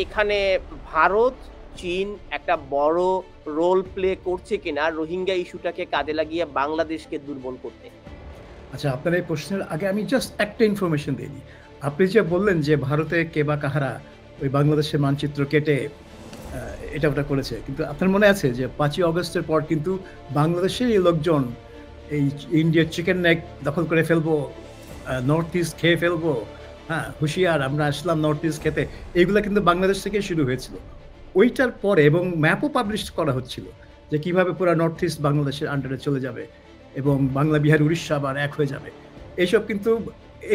এখানে ভারত, চীন একটা বড় রোল প্লে করছে কিনা রোহিঙ্গা ইস্যুটাকে কাজে লাগিয়ে বাংলাদেশকে দুর্বল করতে? আচ্ছা, আপনার এই প্রশ্নের আগে আমি জাস্ট একটা ইনফরমেশন দিয়ে দিই। আপনি যে বললেন যে ভারতে কে বা কাহারা ওই বাংলাদেশের মানচিত্র কেটে এটা ওটা করেছে। কিন্তু আপনার মনে আছে যে ৫ই অগস্টের পর কিন্তু বাংলাদেশেরই লোকজন এই ইন্ডিয়ার চিকেন নেক দখল করে ফেলবো, নর্থ ইস্ট খেয়ে ফেলবো, হ্যাঁ? হুঁশিয়ার আমরা আসলাম নর্থ ইস্ট খেতে। এগুলা কিন্তু বাংলাদেশ থেকেই শুরু হয়েছিল। ওইটার পরে এবং ম্যাপও পাবলিশ করা হচ্ছিল যে কিভাবে পুরা নর্থ ইস্ট বাংলাদেশের আন্ডারে চলে যাবে এবং বাংলা, বিহার, উড়িষ্যা আবার এক হয়ে যাবে। এইসব কিন্তু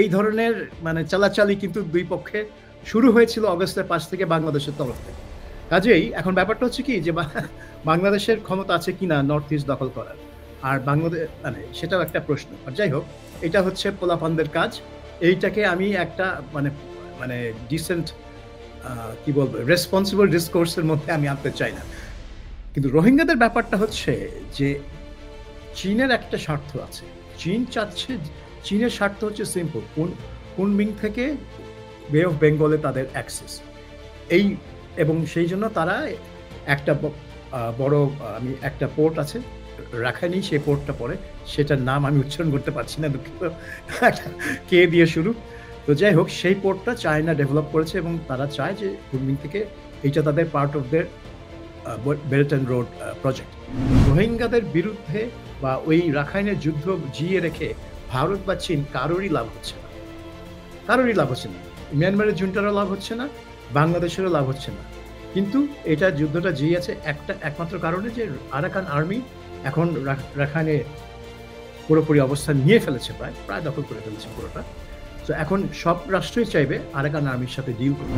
এই ধরনের মানে চালাচালি কিন্তু ২ পক্ষে শুরু হয়েছিল অগস্টের ৫ থেকে বাংলাদেশের তরফ থেকে। কাজেই এখন ব্যাপারটা হচ্ছে কি যে বাংলাদেশের ক্ষমতা আছে কিনা নর্থ ইস্ট দখল করার। আর মানে সেটাও একটা প্রশ্ন। আর যাই হোক, এটা হচ্ছে পোলাপানদের কাজ। এইটাকে আমি একটা মানে মানে ডিসেন্ট কি বলবো রেসপন্সিবল ডিসকোর্স এর মধ্যে আমি আনতে চাই না। কিন্তু রোহিঙ্গাদের ব্যাপারটা হচ্ছে যে চীনের একটা স্বার্থ আছে। চীন চাচ্ছে চীনের স্বার্থ হচ্ছে সিম্পল। কুনমিং থেকে বে অফ বেঙ্গলে তাদের অ্যাক্সেস। এই এবং সেই জন্য তারা একটা বড় আমি একটা পোর্ট আছে রাখাইনি, সেই পোর্টটা পড়ে, সেটার নাম আমি উচ্চারণ করতে পারছি না, দুঃখিত। কে দিয়ে শুরু। তো যাই হোক, সেই পোর্টটা চায়না ডেভেলপ করেছে এবং তারা চায় যে কুনমিং থেকে এইটা তাদের part of their belt and road project. রোহিঙ্গাদের বিরুদ্ধে বা ওই রাখাইনের যুদ্ধ জিয়ে রেখে ভারত বা চীন কারোরই লাভ হচ্ছে না, কারোরই লাভ হচ্ছে না। মিয়ানমারের জুন্টারও লাভ হচ্ছে না, বাংলাদেশেরও লাভ হচ্ছে না। কিন্তু এটা যুদ্ধটা জিয়েছে একমাত্র কারণে যে আরাকান আর্মি এখন রাখাইনে পুরোপুরি অবস্থান নিয়ে ফেলেছে, প্রায় দখল করে ফেলেছে পুরোটা। তো এখন সব রাষ্ট্রই চাইবে আরাকান আর্মির সাথে ডিল করতে।